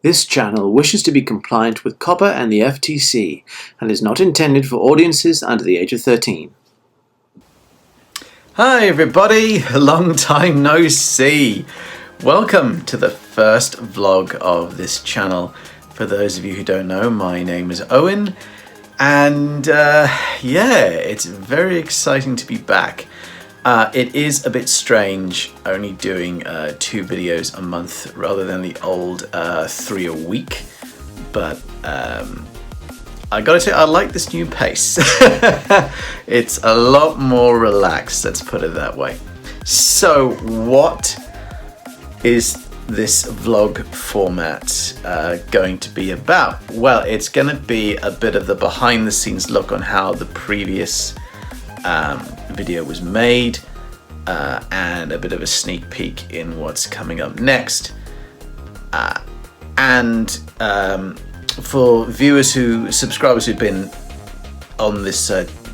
This channel wishes to be compliant with COPPA and the FTC and is not intended for audiences under the age of 13. Hi everybody, long time no see. Welcome to the first vlog of this channel. For those of you who don't know, my name is Owen and yeah, it's very exciting to be back. It is a bit strange only doing 2 videos a month rather than the old 3 a week, but I gotta say I like this new pace. It's a lot more relaxed, let's put it that way. So what is this vlog format going to be about? Well, it's going to be a bit of the behind the scenes look on how the previous video was made and a bit of a sneak peek in what's coming up next. For viewers subscribers who've been on this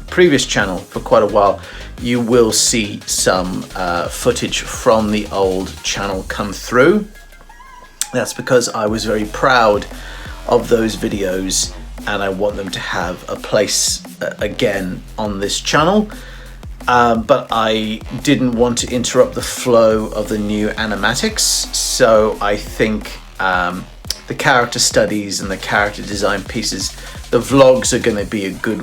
previous channel for quite a while, you will see some footage from the old channel come through. That's because I was very proud of those videos and I want them to have a place again on this channel. But I didn't want to interrupt the flow of the new animatics, so I think the character studies and the character design pieces, the vlogs are going to be a good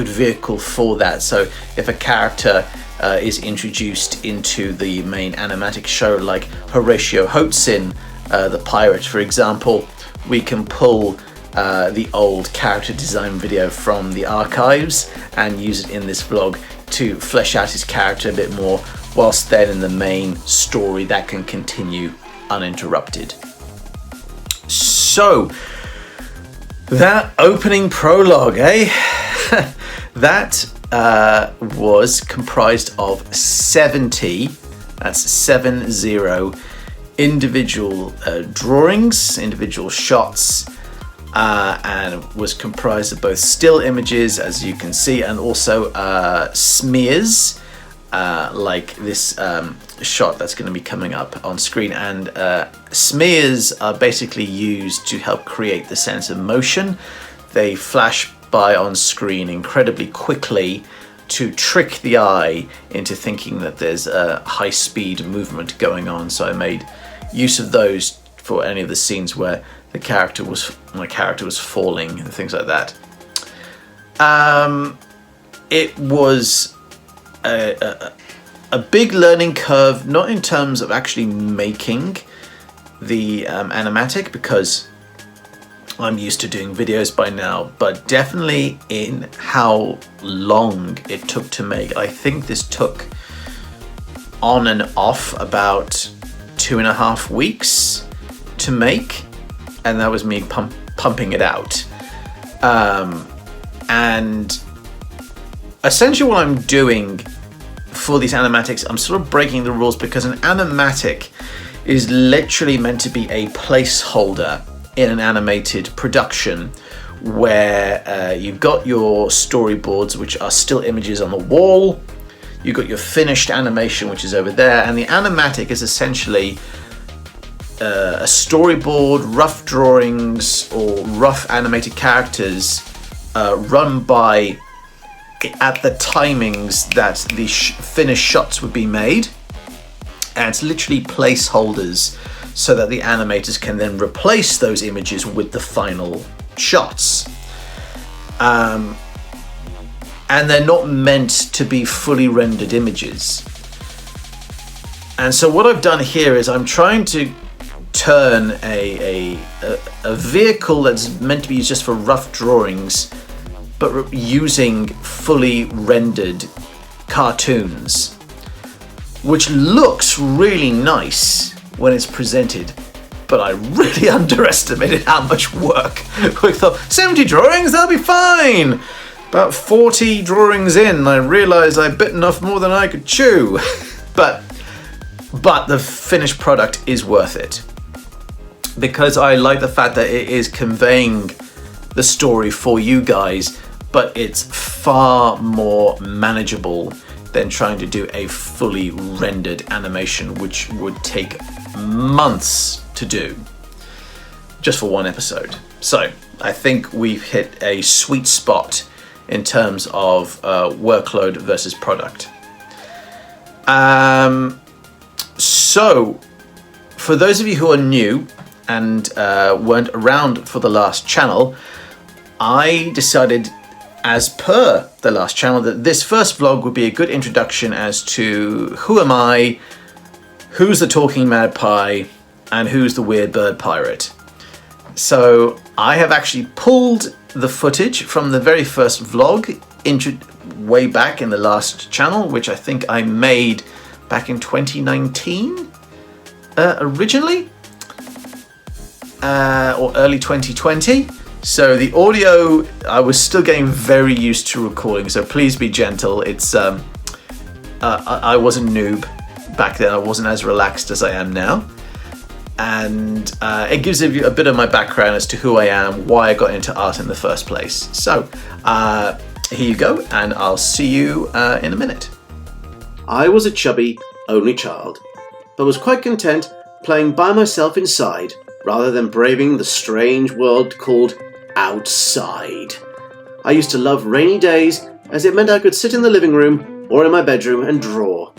vehicle for that. So if a character is introduced into the main animatic show, like Horatio Hoatzin, the pirate, for example, we can pull the old character design video from the archives and use it in this vlog to flesh out his character a bit more, whilst then in the main story that can continue uninterrupted. So that opening prologue, that was comprised of 70, that's 70 individual drawings, individual shots, and was comprised of both still images, as you can see, and also smears, like this shot that's going to be coming up on screen. And smears are basically used to help create the sense of motion. They flash by on screen incredibly quickly to trick the eye into thinking that there's a high-speed movement going on. So I made use of those for any of the scenes where my character was falling and things like that. It was a big learning curve, not in terms of actually making the animatic, because I'm used to doing videos by now, but definitely in how long it took to make. I think this took on and off about 2.5 weeks to make, and that was me pumping it out. And essentially what I'm doing for these animatics, I'm sort of breaking the rules, because an animatic is literally meant to be a placeholder in an animated production where you've got your storyboards, which are still images on the wall, you've got your finished animation, which is over there, and the animatic is essentially a storyboard, rough drawings, or rough animated characters run by at the timings that the finished shots would be made, and it's literally placeholders so that the animators can then replace those images with the final shots. And they're not meant to be fully rendered images. And so what I've done here is I'm trying to turn a vehicle that's meant to be used just for rough drawings, but using fully rendered cartoons, which looks really nice when it's presented, but I really underestimated how much work. I thought 70 drawings, that'll be fine. About 40 drawings in, I realized I bit off more than I could chew. but the finished product is worth it, because I like the fact that it is conveying the story for you guys, but it's far more manageable than trying to do a fully rendered animation, which would take months to do. just for one episode. So I think we've hit a sweet spot in terms of workload versus product. So for those of you who are new and weren't around for the last channel, I decided, as per the last channel, that this first vlog would be a good introduction as to who am I, who's the talking magpie, and who's the weird bird pirate. So I have actually pulled the footage from the very first vlog way back in the last channel, which I think I made back in 2019 originally, or early 2020. So the audio, I was still getting very used to recording, so please be gentle. It's I was a noob back then. I wasn't as relaxed as I am now. And it gives you a bit of my background as to who I am, why I got into art in the first place. So here you go, and I'll see you in a minute. I was a chubby, only child, but was quite content playing by myself inside rather than braving the strange world called outside. I used to love rainy days as it meant I could sit in the living room or in my bedroom and draw.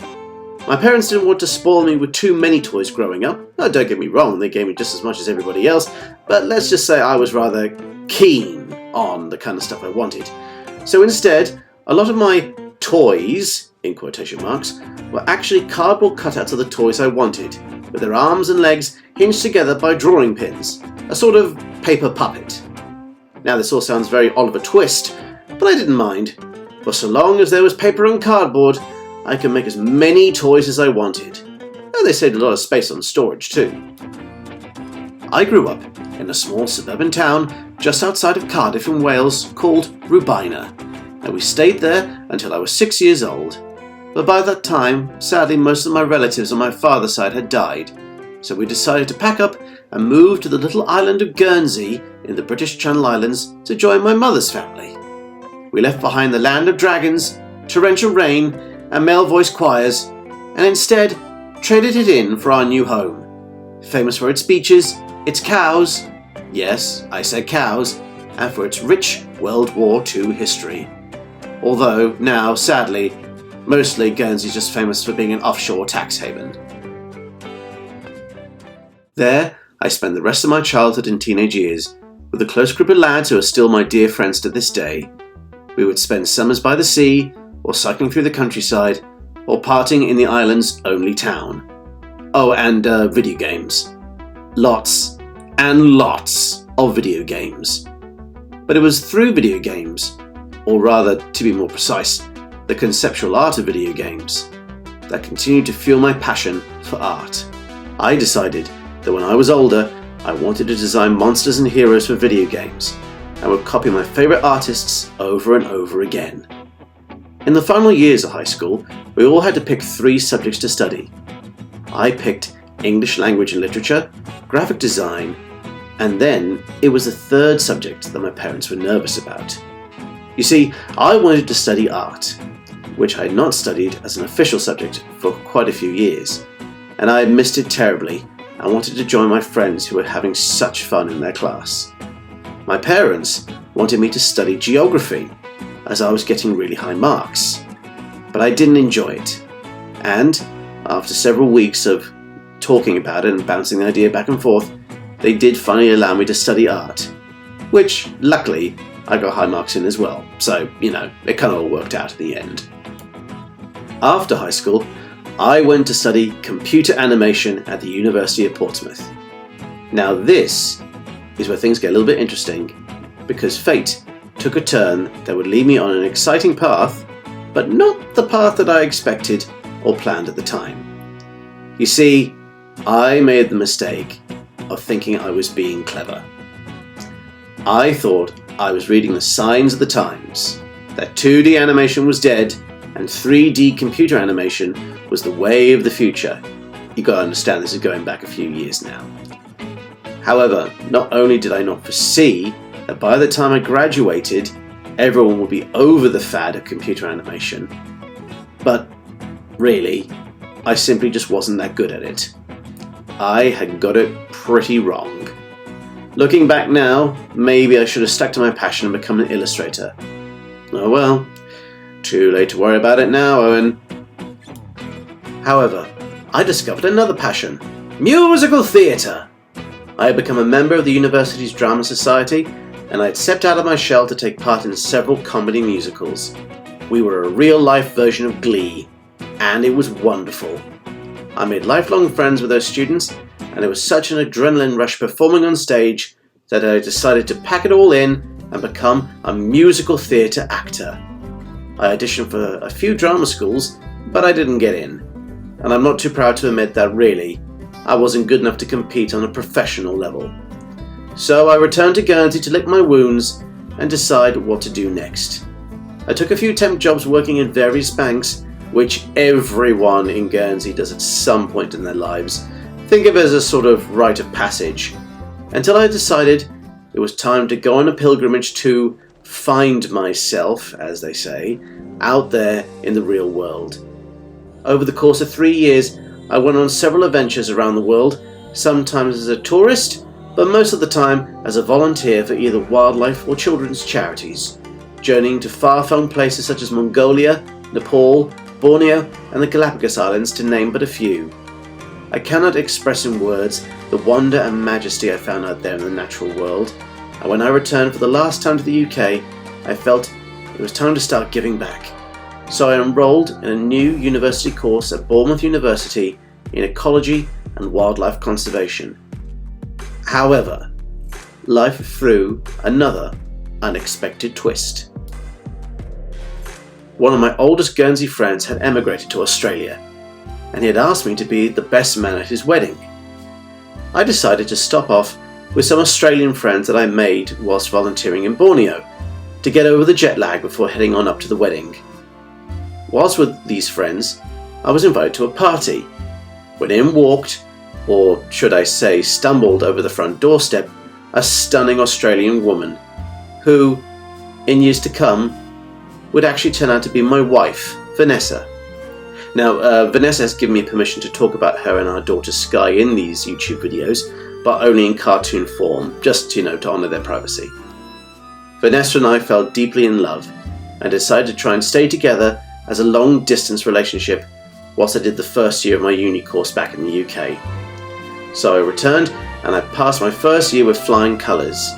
My parents didn't want to spoil me with too many toys growing up. Oh, don't get me wrong, they gave me just as much as everybody else, but let's just say I was rather keen on the kind of stuff I wanted. So instead, a lot of my toys, in quotation marks, were actually cardboard cutouts of the toys I wanted, with their arms and legs hinged together by drawing pins, a sort of paper puppet. Now this all sounds very Oliver Twist, but I didn't mind. For so long as there was paper and cardboard, I could make as many toys as I wanted. And they saved a lot of space on storage too. I grew up in a small suburban town just outside of Cardiff in Wales called Rubina, and we stayed there until I was 6 years old. But by that time, sadly, most of my relatives on my father's side had died, so we decided to pack up and move to the little island of Guernsey in the British Channel Islands to join my mother's family. We left behind the land of dragons, torrential rain, and male-voiced choirs, and instead traded it in for our new home, famous for its beaches, its cows, yes, I said cows, and for its rich World War II history. Although, now, sadly, mostly Guernsey's just famous for being an offshore tax haven. There, I spent the rest of my childhood and teenage years with a close group of lads who are still my dear friends to this day. We would spend summers by the sea, or cycling through the countryside, or partying in the island's only town. Oh, and video games. Lots and lots of video games. But it was through video games, or rather, to be more precise, the conceptual art of video games, that continued to fuel my passion for art. I decided that when I was older, I wanted to design monsters and heroes for video games, and would copy my favourite artists over and over again. In the final years of high school, we all had to pick 3 subjects to study. I picked English language and literature, graphic design, and then it was the 3rd subject that my parents were nervous about. You see, I wanted to study art, which I had not studied as an official subject for quite a few years, and I had missed it terribly and wanted to join my friends who were having such fun in their class. My parents wanted me to study geography, as I was getting really high marks, but I didn't enjoy it, and after several weeks of talking about it and bouncing the idea back and forth, they did finally allow me to study art, which, luckily, I got high marks in as well, so, it kind of all worked out in the end. After high school, I went to study computer animation at the University of Portsmouth. Now this is where things get a little bit interesting, because fate took a turn that would lead me on an exciting path, but not the path that I expected or planned at the time. You see, I made the mistake of thinking I was being clever. I thought I was reading the signs of the times, that 2D animation was dead and 3D computer animation was the way of the future. You gotta understand this is going back a few years now. However, not only did I not foresee that by the time I graduated, everyone would be over the fad of computer animation, but really, I simply just wasn't that good at it. I had got it pretty wrong. Looking back now, maybe I should have stuck to my passion and become an illustrator. Oh well, too late to worry about it now, Owen. However, I discovered another passion: musical theatre. I had become a member of the university's drama society, and I had stepped out of my shell to take part in several comedy musicals. We were a real-life version of Glee, and it was wonderful. I made lifelong friends with those students, and it was such an adrenaline rush performing on stage that I decided to pack it all in and become a musical theatre actor. I auditioned for a few drama schools, but I didn't get in. And I'm not too proud to admit that really, I wasn't good enough to compete on a professional level. So I returned to Guernsey to lick my wounds and decide what to do next. I took a few temp jobs working in various banks, which everyone in Guernsey does at some point in their lives. Think of it as a sort of rite of passage. Until I decided it was time to go on a pilgrimage to find myself, as they say, out there in the real world. Over the course of 3 years, I went on several adventures around the world, sometimes as a tourist, but most of the time as a volunteer for either wildlife or children's charities, journeying to far-flung places such as Mongolia, Nepal, Borneo, and the Galapagos Islands, to name but a few. I cannot express in words the wonder and majesty I found out there in the natural world, and when I returned for the last time to the UK, I felt it was time to start giving back. So I enrolled in a new university course at Bournemouth University in ecology and wildlife conservation. However, life threw another unexpected twist. One of my oldest Guernsey friends had emigrated to Australia, and he had asked me to be the best man at his wedding. I decided to stop off with some Australian friends that I made whilst volunteering in Borneo, to get over the jet lag before heading on up to the wedding. Whilst with these friends, I was invited to a party, when in walked, or should I say stumbled over the front doorstep, a stunning Australian woman, who, in years to come, would actually turn out to be my wife, Vanessa. Now, Vanessa has given me permission to talk about her and our daughter Skye in these YouTube videos, but only in cartoon form, just, to honour their privacy. Vanessa and I fell deeply in love, and decided to try and stay together as a long-distance relationship whilst I did the first year of my uni course back in the UK. So I returned, and I passed my first year with flying colours.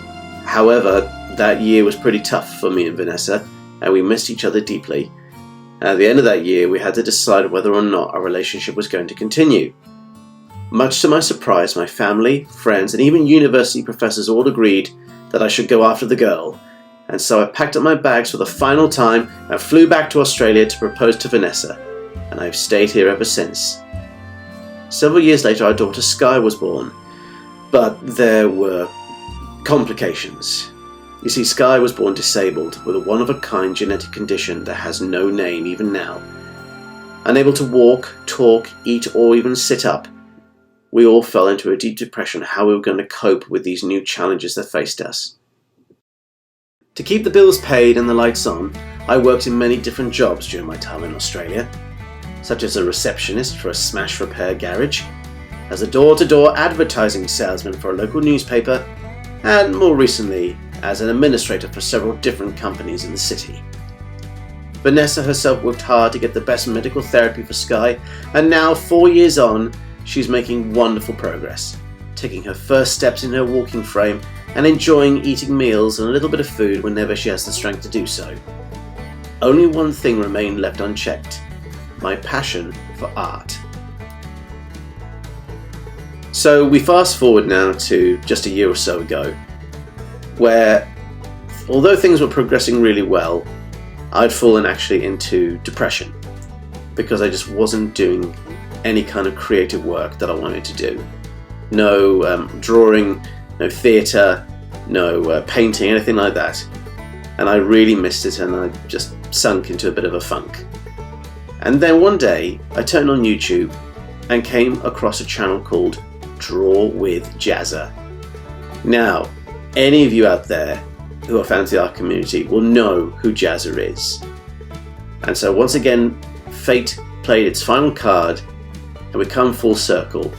However, that year was pretty tough for me and Vanessa, and we missed each other deeply. At the end of that year, we had to decide whether or not our relationship was going to continue. Much to my surprise, my family, friends, and even university professors all agreed that I should go after the girl, and so I packed up my bags for the final time and flew back to Australia to propose to Vanessa, and I've stayed here ever since. Several years later, our daughter Skye was born, but there were complications. You see, Skye was born disabled with a one-of-a-kind genetic condition that has no name even now. Unable to walk, talk, eat, or even sit up, we all fell into a deep depression how we were going to cope with these new challenges that faced us. To keep the bills paid and the lights on, I worked in many different jobs during my time in Australia, such as a receptionist for a smash repair garage, as a door-to-door advertising salesman for a local newspaper, and more recently, as an administrator for several different companies in the city. Vanessa herself worked hard to get the best medical therapy for Skye, and now, 4 years on, she's making wonderful progress, taking her first steps in her walking frame and enjoying eating meals and a little bit of food whenever she has the strength to do so. Only one thing remained left unchecked: my passion for art. So we fast forward now to just a year or so ago, where, although things were progressing really well, I'd fallen actually into depression because I just wasn't doing any kind of creative work that I wanted to do. No drawing, no theatre, no painting, anything like that. And I really missed it, and I just sunk into a bit of a funk. And then one day I turned on YouTube and came across a channel called Draw with Jazza. Now, any of you out there who are fans of the art community will know who Jazza is. And so once again, fate played its final card, and we come full circle.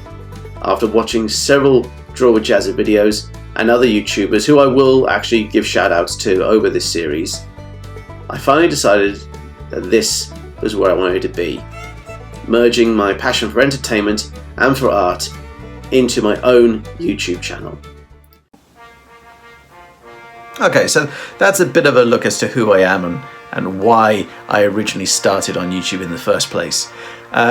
After watching several Draw with Jazza videos, and other YouTubers who I will actually give shout outs to over this series, I finally decided that this was where I wanted to be, merging my passion for entertainment and for art into my own YouTube channel. Okay, so that's a bit of a look as to who I am and why I originally started on YouTube in the first place.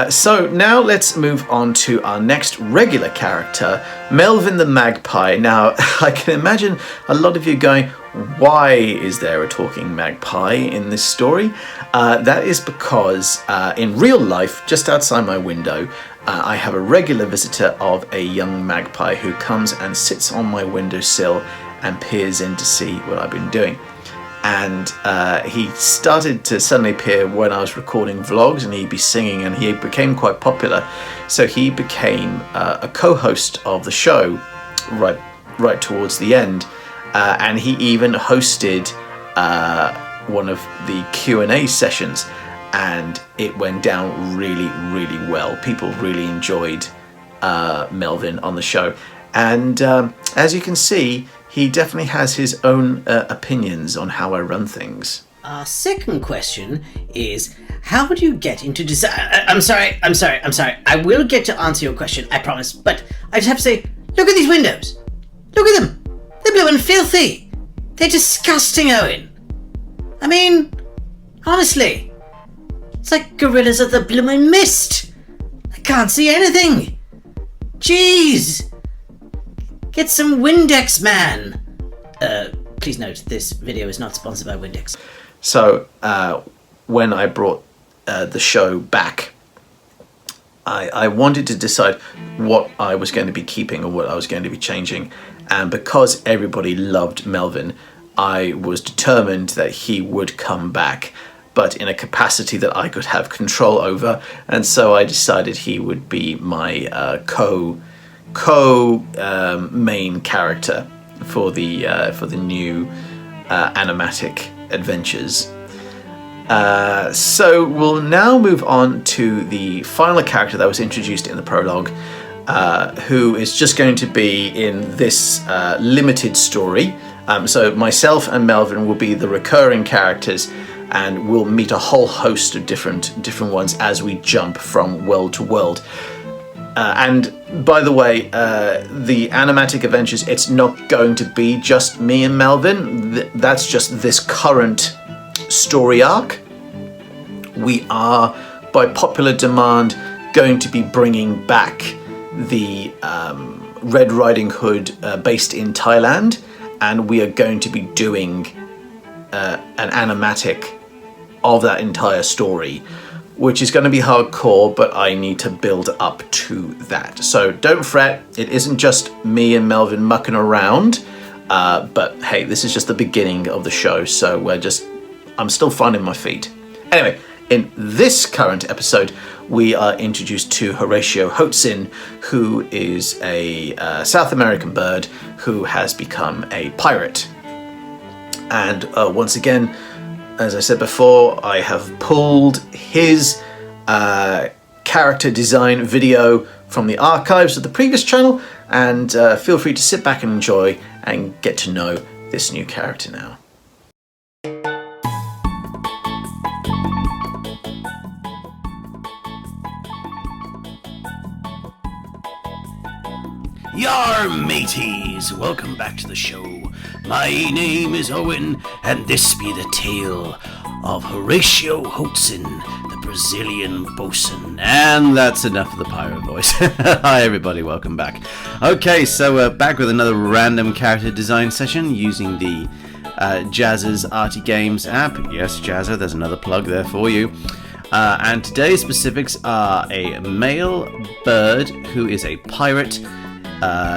So now let's move on to our next regular character, Melvin the Magpie. Now, I can imagine a lot of you going, why is there a talking magpie in this story? That is because in real life, just outside my window, I have a regular visitor of a young magpie who comes and sits on my windowsill and peers in to see what I've been doing. And he started to suddenly appear when I was recording vlogs, and he'd be singing, and he became quite popular. So he became a co-host of the show right towards the end, and he even hosted one of the Q&A sessions, and it went down really, really well. People really enjoyed Melvin on the show, and as you can see, he definitely has his own opinions on how I run things. Our second question is, how do you get into design? I'm sorry. I will get to answer your question, I promise. But I just have to say, look at these windows. Look at them. They're blue and filthy. They're disgusting, Owen. I mean, honestly, it's like gorillas of the blooming mist. I can't see anything. Jeez. Get some Windex, man! Please note, this video is not sponsored by Windex. So, when I brought the show back, I wanted to decide what I was going to be keeping or what I was going to be changing. And because everybody loved Melvin, I was determined that he would come back, but in a capacity that I could have control over. And so I decided he would be my main character for the new Animatic adventures. So we'll now move on to the final character that was introduced in the prologue, who is just going to be in this limited story. So myself and Melvin will be the recurring characters, and we'll meet a whole host of different ones as we jump from world to world. And by the way, the Animatic Adventures, it's not going to be just me and Melvin. That's just this current story arc. We are, by popular demand, going to be bringing back the Red Riding Hood based in Thailand, and we are going to be doing an animatic of that entire story, which is going to be hardcore, but I need to build up to that. So don't fret, it isn't just me and Melvin mucking around, but hey, this is just the beginning of the show, so I'm still finding my feet. Anyway, in this current episode, we are introduced to Horatio Hoatzin, who is a South American bird who has become a pirate. And once again, as I said before, I have pulled his character design video from the archives of the previous channel, and feel free to sit back and enjoy and get to know this new character now. Yar mateys, welcome back to the show. My name is Owen, and this be the tale of Horatio Hoatzin, the Brazilian bosun. And that's enough of the pirate voice. Hi everybody, welcome back. Okay, so back with another random character design session using the Jazza's Arty Games app. Yes, Jazza, there's another plug there for you. And today's specifics are a male bird who is a pirate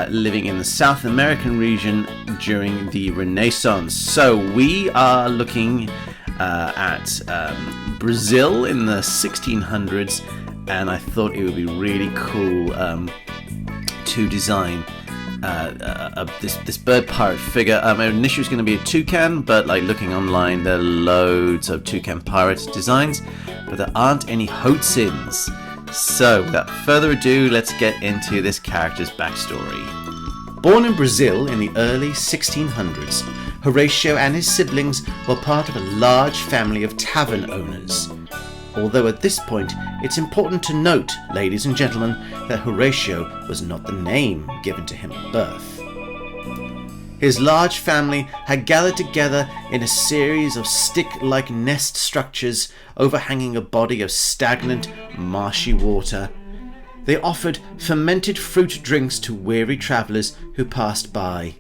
living in the South American region during the Renaissance. So we are looking at Brazil in the 1600s, and I thought it would be really cool to design this bird pirate figure. Initially it was going to be a toucan, but like looking online, there are loads of toucan pirate designs, but there aren't any Hoatzins. So, without further ado, let's get into this character's backstory. Born in Brazil in the early 1600s, Horatio and his siblings were part of a large family of tavern owners. Although at this point, it's important to note, ladies and gentlemen, that Horatio was not the name given to him at birth. His large family had gathered together in a series of stick-like nest structures overhanging a body of stagnant, marshy water. They offered fermented fruit drinks to weary travellers who passed by,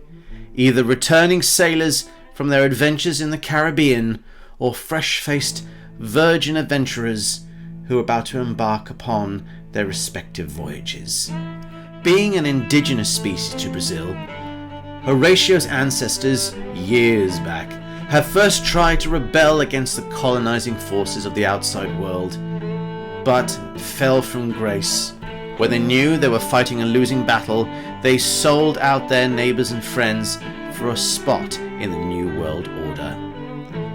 either returning sailors from their adventures in the Caribbean or fresh-faced virgin adventurers who were about to embark upon their respective voyages. Being an indigenous species to Brazil, Horatio's ancestors, years back, had first tried to rebel against the colonizing forces of the outside world, but fell from grace. When they knew they were fighting a losing battle, they sold out their neighbors and friends for a spot in the New World Order.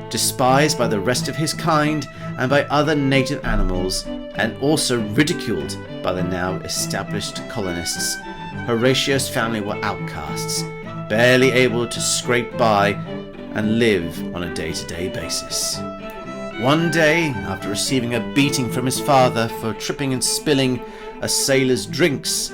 Despised by the rest of his kind and by other native animals, and also ridiculed by the now established colonists, Horatio's family were outcasts, barely able to scrape by and live on a day-to-day basis. One day, after receiving a beating from his father for tripping and spilling a sailor's drinks,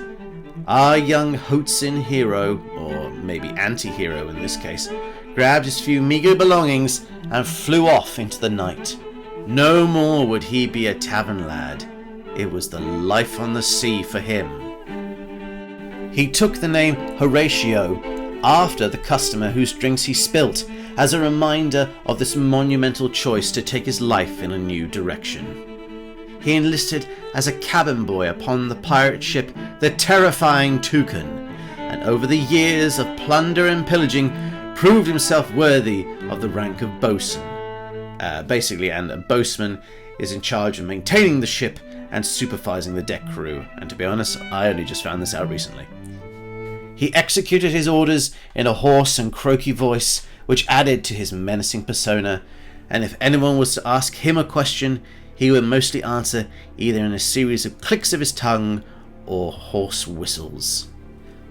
our young Hoatzin hero, or maybe anti-hero in this case, grabbed his few meagre belongings and flew off into the night. No more would he be a tavern lad. It was the life on the sea for him. He took the name Horatio after the customer whose drinks he spilt, as a reminder of this monumental choice to take his life in a new direction. He enlisted as a cabin boy upon the pirate ship the terrifying Toucan, and over the years of plunder and pillaging proved himself worthy of the rank of boatswain. And a boatswain is in charge of maintaining the ship and supervising the deck crew, and to be honest, I only just found this out recently. He executed his orders in a hoarse and croaky voice, which added to his menacing persona, and if anyone was to ask him a question, he would mostly answer either in a series of clicks of his tongue or hoarse whistles.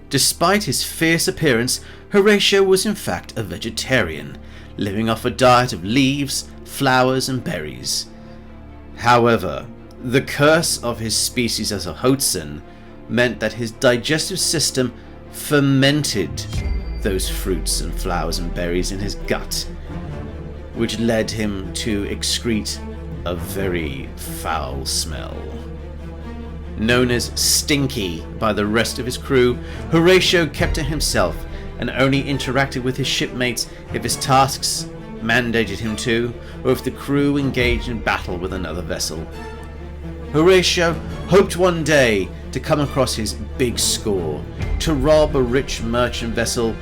Despite his fierce appearance, Horatio was in fact a vegetarian, living off a diet of leaves, flowers, and berries. However, the curse of his species as a Hoatzin meant that his digestive system fermented those fruits and flowers and berries in his gut, which led him to excrete a very foul smell. Known as Stinky by the rest of his crew, Horatio kept to himself and only interacted with his shipmates if his tasks mandated him to, or if the crew engaged in battle with another vessel. Horatio hoped one day to come across his big score, to rob a rich merchant vessel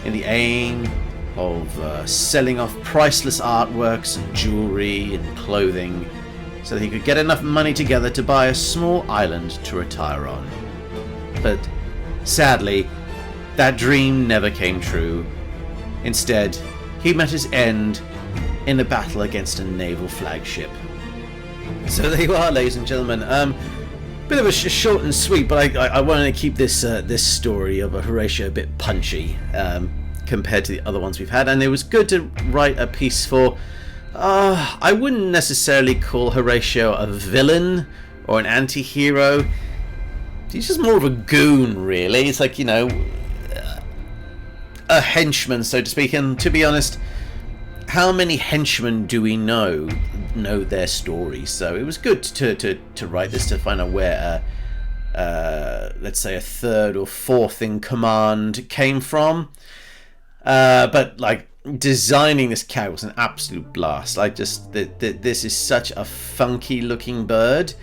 in the aim of selling off priceless artworks and jewelry and clothing so that he could get enough money together to buy a small island to retire on. But sadly, that dream never came true. Instead, he met his end in a battle against a naval flagship. So there you are, ladies and gentlemen. Bit of a short and sweet, but I wanted to keep this story of a Horatio a bit punchy compared to the other ones we've had, and it was good to write a piece for. I wouldn't necessarily call Horatio a villain or an anti-hero. He's just more of a goon, really. It's like, a henchman, so to speak. And to be honest, how many henchmen do we know their story? So it was good to write this, to find out where let's say a third or fourth in command came from. But like, designing this character was an absolute blast. Like, just this is such a funky looking bird,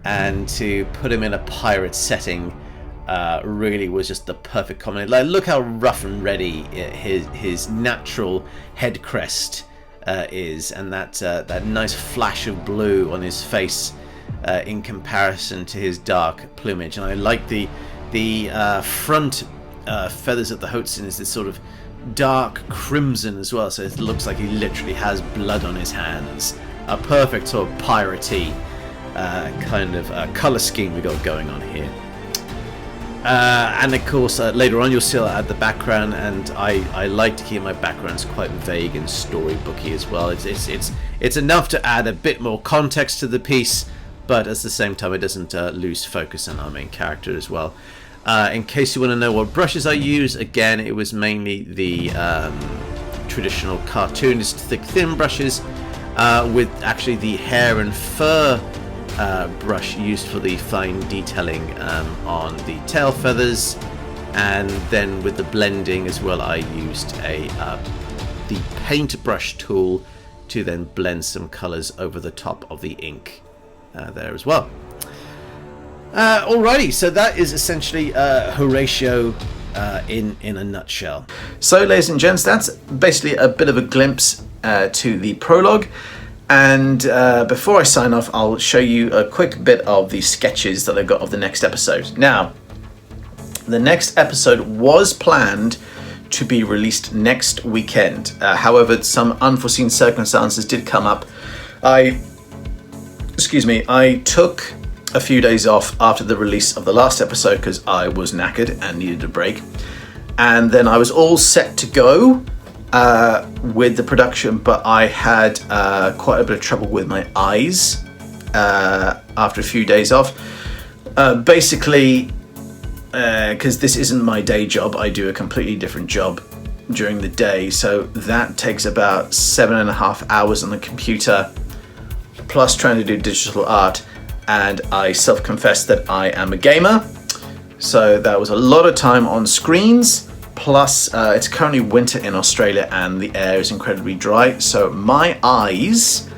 and to put him in a pirate setting really was just the perfect combination. Like, look how rough and ready his natural head crest is, and that nice flash of blue on his face in comparison to his dark plumage. And I like the front feathers of the Hoatzin is this sort of dark crimson as well, so it looks like he literally has blood on his hands. A perfect sort of piratey kind of color scheme we got going on here. And of course, later on you'll still add the background, and I like to keep my backgrounds quite vague and storybooky as well. It's enough to add a bit more context to the piece, but at the same time it doesn't lose focus on our main character as well. In case you want to know what brushes I use, again, it was mainly the traditional cartoonist thick thin brushes, with actually the hair and fur brush used for the fine detailing on the tail feathers, and then with the blending as well, I used the paintbrush tool to then blend some colors over the top of the ink there as well. Alrighty, so that is essentially Horatio in a nutshell. So, ladies and gents, that's basically a bit of a glimpse to the prologue. And before I sign off, I'll show you a quick bit of the sketches that I've got of the next episode. Now, the next episode was planned to be released next weekend. However, some unforeseen circumstances did come up. I took a few days off after the release of the last episode because I was knackered and needed a break. And then I was all set to go with the production, but I had quite a bit of trouble with my eyes after a few days off. Basically, because this isn't my day job, I do a completely different job during the day, so that takes about 7.5 hours on the computer, plus trying to do digital art, and I self-confess that I am a gamer, so that was a lot of time on screens. Plus, it's currently winter in Australia and the air is incredibly dry, so my eyes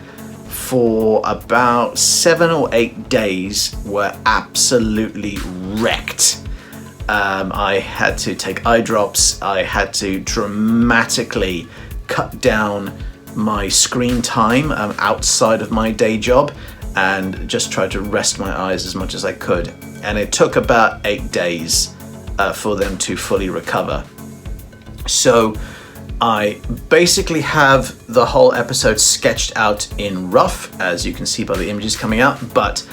for about 7 or 8 days were absolutely wrecked. I had to take eye drops, I had to dramatically cut down my screen time outside of my day job and just try to rest my eyes as much as I could. And it took about 8 days for them to fully recover. So I basically have the whole episode sketched out in rough, as you can see by the images coming out, but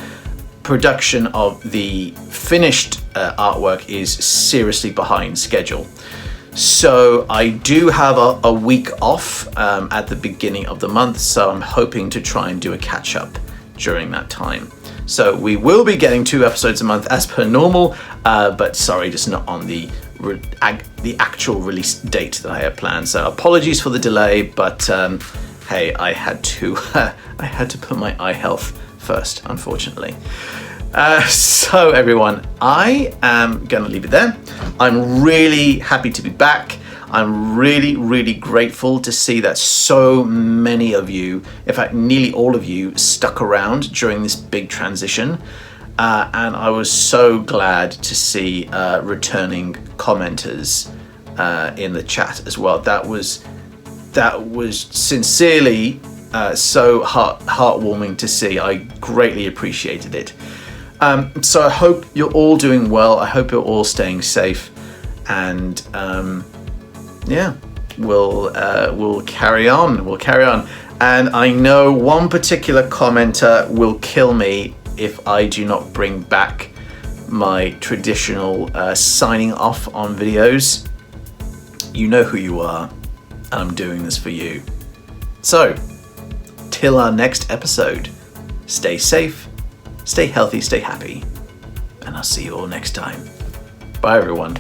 production of the finished artwork is seriously behind schedule. So I do have a week off at the beginning of the month, so I'm hoping to try and do a catch-up during that time. So we will be getting 2 episodes a month as per normal, but sorry, just not on the actual release date that I had planned. So apologies for the delay, but hey, I had to put my eye health first, unfortunately. So everyone, I am gonna leave it there. I'm really happy to be back. I'm really, really grateful to see that so many of you, in fact, nearly all of you, stuck around during this big transition. And I was so glad to see returning commenters in the chat as well. That was sincerely so heartwarming to see. I greatly appreciated it. So I hope you're all doing well. I hope you're all staying safe, and yeah, we'll carry on. We'll carry on. And I know one particular commenter will kill me if I do not bring back my traditional signing off on videos. You know who you are, and I'm doing this for you. So, till our next episode, stay safe, stay healthy, stay happy, and I'll see you all next time. Bye everyone.